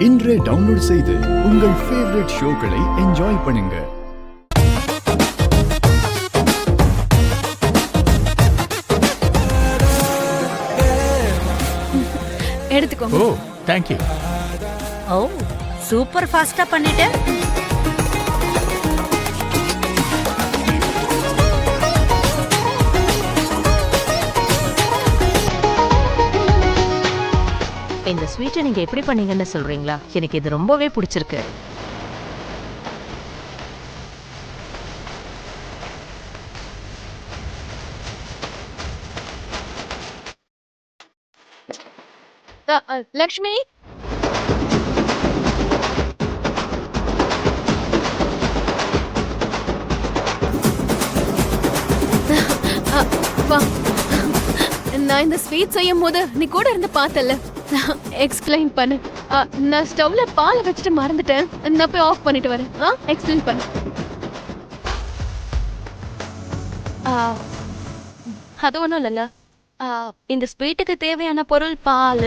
இன்றே டவுன்லோட் செய்து உங்கள் ஃபேவரட் ஷோக்களை என்ஜாய் பண்ணுங்க. எடுத்துக்கோங்க. ஓ தேங்க் யூ. ஓ சூப்பர் ஃபாஸ்டா பண்ணிட்ட. இந்த ஸ்வீட்டை நீங்க எப்படி பண்ணீங்கன்னு சொல்றீங்களா? எனக்கு இது ரொம்பவே பிடிச்சிருக்கு. லக்ஷ்மி, நான் இந்த ஸ்வீட் செய்யும் போது நீ கூட இருந்து பார்த்தல, எக்ஸ்பிளைன் பண்ணு. நான் ஸ்டவ்ல பால் வச்சுட்டு மறந்துட்டேன். நான் போய் ஆஃப் பண்ணிட்டு வரேன். எக்ஸ்பிளைன் பண்ணு. அது ஒன்றும் இல்லைங்க. இந்த ஸ்வீட்டுக்கு தேவையான பொருள் பால்,